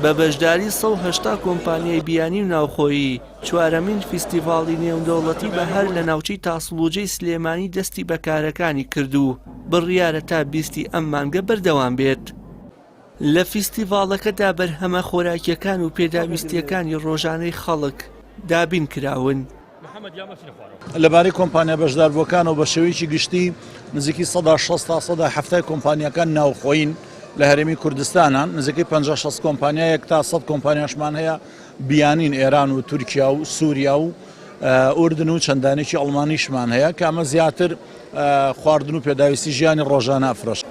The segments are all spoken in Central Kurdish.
بە بەشداری 180 کۆمپانیای بیانی و ناوخۆیی چوارەمین فیستیڤاڵی نێودەوڵەتی بەهار لە ناوچەی تاسڵوجەی سلێمانی دەستی بەکارەکانی کردو بڕیارە تا 20 ئەم مانگە بەردەوام بێت. لە فیستیڤاڵەکەدا بەرهەمە خۆراکیەکان و پێداویستیەکانی ڕۆژانەی خەڵک دابین کراون. لەبارەی کۆمپانیا بەشداربووەکان و بە شێوەیەکی گشتی نزیکی 160 تا 170 کۆمپانیەکان ناوخۆین لە هەرێمی کوردستانان، نزیکەی 50-60 کۆمپانیایەک تا 100 کۆمپانیاشمان هەیە بیانین ئێران و تورکیا و سووریا و ئوردن و چەندانێکی ئەڵمانیشمان هەیە کە ئەمە زیاتر خواردن و پێداویستی ژیانی ڕۆژانە ئەفرۆشێت.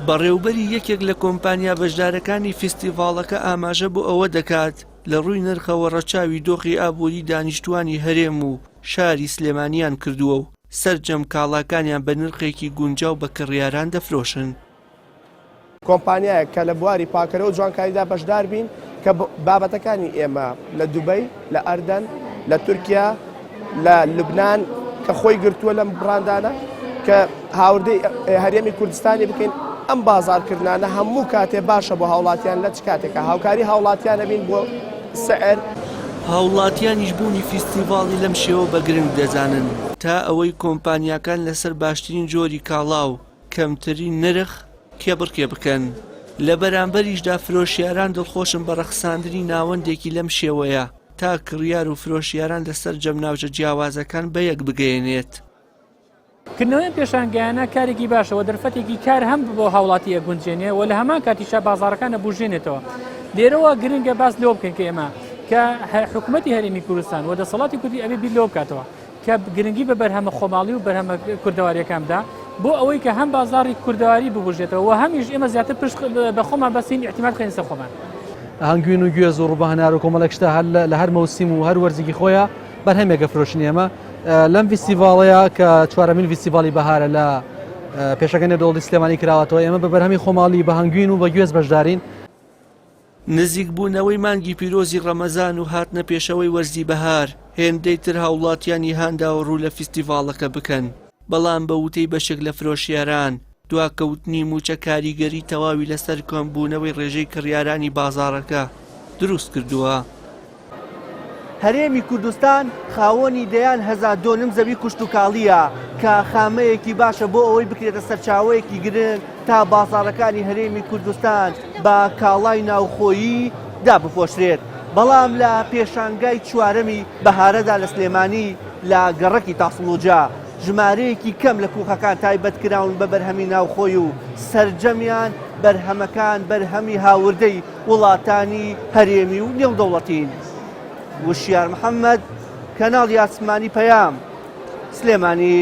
بەڕێوەبەری یەکێک لە کۆمپانیا بەشدارەکانی فیستیڤاڵەکە ئاماژە بۆ ئەوە دەکات لە ڕووی نرخەوە ڕەچاوی دۆخی ئابووری دانیشتوانی هەرێم و شاری سلێمانیان کردووە و سەرجەم کاڵاکانیان بە نرخێکی گونجاو بە کڕیاران دەفرۆشن. کۆمپانیایە کە لە بواری پاکەرە و جوانکاریدا بەشدار بین کە بابەتەکانی ئێمە لە دوبەی، لە ئەردەن، لە تورکیا، لە لوبنان کە خۆی گرتووە لەم بڕاندانە کە هاوردەی هەرێمی کوردستانی بکەین. ئەم بازارکردانە هەموو کاتێ باشە بۆ هاوڵاتیان لە چ کاتێکە هاوکاری هاوڵاتیانە بین بۆ سعر. هاوڵاتیانیش بوونی فیستیڤاڵی لەم شێوە بە گرنگ دەزانن تا ئەوەی کۆمپانیاکان لەسەر باشترین جۆری کاڵا و کەمترین نرخ کێبڕکێ بکەن. لە بەرامبەریشدا فرۆشیاران دڵخۆشن بە ڕەخساندنی ناوەندێکی لەم شێوەیە تا کڕیار و فرۆشیاران لەسەر جەمناوچە جیاوازەکان بە یەک بگەێنێت. کردنەوەی پێشانگەیانە کارێکی باشەوە دەرفەتێکی کار هەم بۆ هاوڵاتیە گونجێنێ و لە هەمان کاتیشە بازارەکانە بژێنێتەوە. لێرەوە گرنگە باس لێو بکەن کە ئێمە کە حکوومەتی هەرێمی کوردستان و دەسەڵاتی کوردی ئەبێ بیر لێو بکاتەوە کە گرنگی بە بەرهەمە خۆماڵی و بەرهەمە کوردەواریەکاندا بۆ ئەوەی کە هەم بازاری کوردەواری ببژێتەوە و هەمیش ئێمە زیاتر پشت بە خۆمان بەسین احتیمال بخەین سەر خۆمان. هەنگوین و گوێز و ڕووبەهەنار و کۆمەڵێک شتە لە هەر مەوسیم و هەر وەرزێکی خۆیان بەرهەمێکە فرۆشتنی ئێمە لەم فیستیڤاڵەیە کە چوارەمین فیستیڤاڵی بەهارە لە پێشەکەی نێودەوڵەتی سلێمانی کراوەتەوە ئێمە بە بەرهەمی خۆماڵی بە هەنگوین و بە گوێز بەشدارین. نزیک بوونەوەی مانگی پیرۆزی ڕەمەزان و هاتنە پێشەوەی وەرزی بەهار هێندەی تر هاوڵاتیانی هانداوە ڕوو لە فیستیڤاڵەکە بکەن، بەڵام بە وتەی بەشێک لە فرۆشیاران دواکەوتنی موچە کاریگەری تەواوی لەسەر کۆمبوونەوەی ڕێژەی کڕیارانی بازارەکە دروست کردووە. هەرێمی کوردستان خاوەنی دەیان 1200 زەوی کوشت و کاڵیە کە خامەیەکی باشە بۆ ئەوەی بکرێتە سەرچاوەیەکی گرنگ تا بازارەکانی هەرێمی کوردستان بە کاڵای ناوخۆیی دابپۆشرێت. بەڵام لە پێشانگای چوارەمی بەهارەدا لە سلێمانی لە گەڕەکی تاسڵوجە ژمارەیەکی کەم لە کوخەکان تایبەت کراون بە بەرهەمی ناوخۆی و سەرجەمیان بەرهەمەکان بەرهەمی هاوردەی وڵاتانی هەرێمی و نێودەوڵەتین. وشیار محەممەد، کەناڵی ئاسمانی پەیام، سلێمانی.